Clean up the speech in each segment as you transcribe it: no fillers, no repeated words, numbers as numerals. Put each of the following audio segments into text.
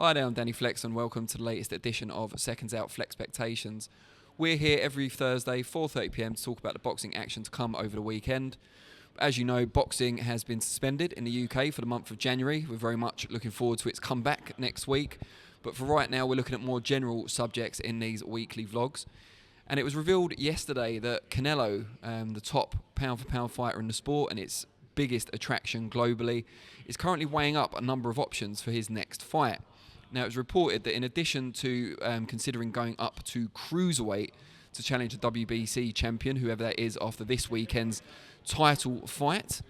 Hi there, I'm Danny Flex and welcome to the latest edition of SecondsOut FLEXpectations. We're here every Thursday, 4:30 p.m. to talk about the boxing action to come over the weekend. As you know, boxing has been suspended in the UK for the month of January. We're very much looking forward to its comeback next week. But for right now, we're looking at more general subjects in these weekly vlogs. And it was revealed yesterday that Canelo, the top pound-for-pound fighter in the sport and its biggest attraction globally, is currently weighing up a number of options for his next fight. Now, it was reported that in addition to considering going up to cruiserweight to challenge the WBC champion, whoever that is, after this weekend's title fight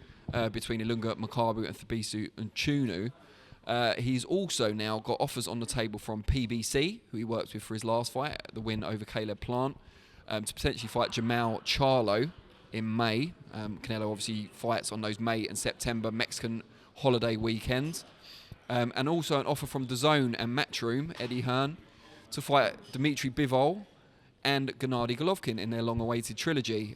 between Ilunga Makabu and Thabiso Nchunu, he's also now got offers on the table from PBC, who he worked with for his last fight, the win over Caleb Plant, to potentially fight Jermall Charlo in May. Canelo obviously fights on those May and September Mexican holiday weekends. And also an offer from DAZN and Matchroom, Eddie Hearn, to fight Dmitry Bivol and Gennady Golovkin in their long-awaited trilogy.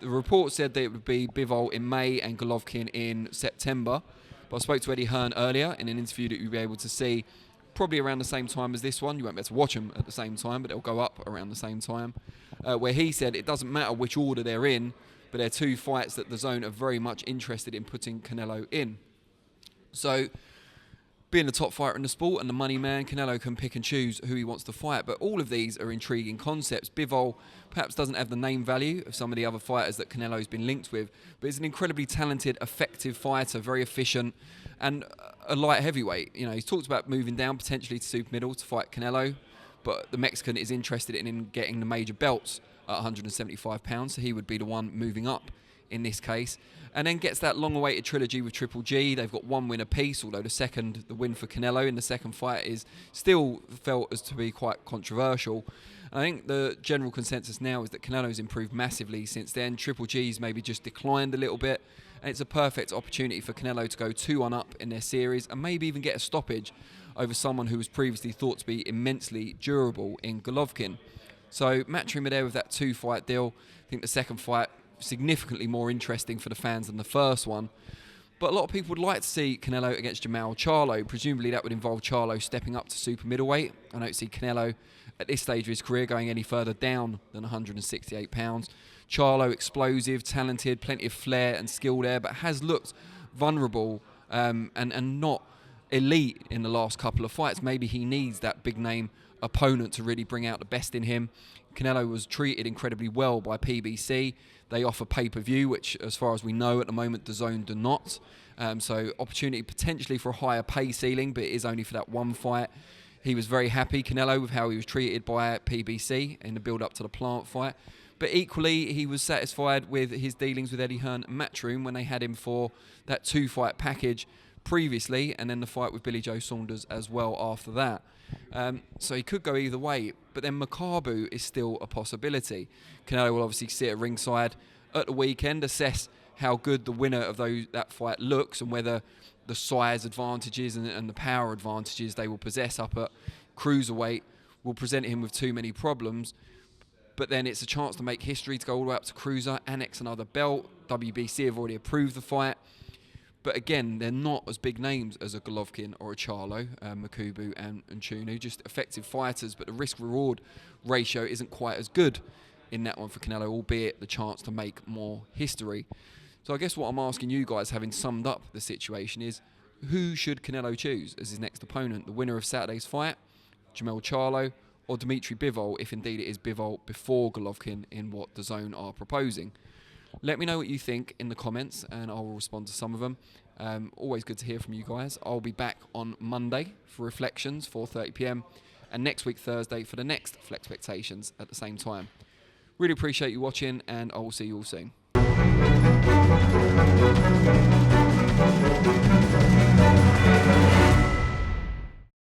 The report said that it would be Bivol in May and Golovkin in September. But I spoke to Eddie Hearn earlier in an interview that you'll be able to see probably around the same time as this one. You won't be able to watch them at the same time, but they'll go up around the same time. Where he said it doesn't matter which order they're in, but they're two fights that DAZN are very much interested in putting Canelo in. So, being the top fighter in the sport and the money man, Canelo can pick and choose who he wants to fight. But all of these are intriguing concepts. Bivol perhaps doesn't have the name value of some of the other fighters that Canelo's been linked with, but he's an incredibly talented, effective fighter, very efficient, and a light heavyweight. You know, he's talked about moving down potentially to super middle to fight Canelo, but the Mexican is interested in getting the major belts at 175 pounds, so he would be the one moving up in this case, and then gets that long-awaited trilogy with Triple G. They've got one win apiece, although the win for Canelo in the second fight is still felt as to be quite controversial. And I think the general consensus now is that Canelo's improved massively since then. Triple G's maybe just declined a little bit, and it's a perfect opportunity for Canelo to go 2-1 up in their series and maybe even get a stoppage over someone who was previously thought to be immensely durable in Golovkin. So Matchroom are there with that 2-fight deal. I think the second fight significantly more interesting for the fans than the first one. But a lot of people would like to see Canelo against Jermall Charlo. Presumably that would involve Charlo stepping up to super middleweight. I don't see Canelo at this stage of his career going any further down than 168 pounds. Charlo, explosive, talented, plenty of flair and skill there, but has looked vulnerable and not elite in the last couple of fights. Maybe he needs that big name opponent to really bring out the best in him. Canelo was treated incredibly well by PBC. They offer pay-per-view, which, as far as we know at the moment, DAZN do not. So opportunity potentially for a higher pay ceiling, but it is only for that one fight. He was very happy, Canelo, with how he was treated by PBC in the build-up to the Plant fight. But equally, he was satisfied with his dealings with Eddie Hearn and Matchroom when they had him for that 2-fight package previously, and then the fight with Billy Joe Saunders as well after that. So he could go either way, but then Makabu is still a possibility. Canelo will obviously sit at ringside at the weekend, assess how good the winner of that fight looks and whether the size advantages and the power advantages they will possess up at cruiserweight will present him with too many problems. But then it's a chance to make history, to go all the way up to cruiser, annex another belt. WBC have already approved the fight. But again, they're not as big names as a Golovkin or a Charlo, Makabu and Nchunu, just effective fighters, but the risk-reward ratio isn't quite as good in that one for Canelo, albeit the chance to make more history. So I guess what I'm asking you guys, having summed up the situation, is who should Canelo choose as his next opponent? The winner of Saturday's fight, Jermall Charlo, or Dmitry Bivol, if indeed it is Bivol before Golovkin in what DAZN are proposing? Let me know what you think in the comments and I'll respond to some of them. Always good to hear from you guys. I'll be back on Monday for Reflections, 4:30 p.m. and next week Thursday for the next FLEXpectations at the same time. Really appreciate you watching and I will see you all soon.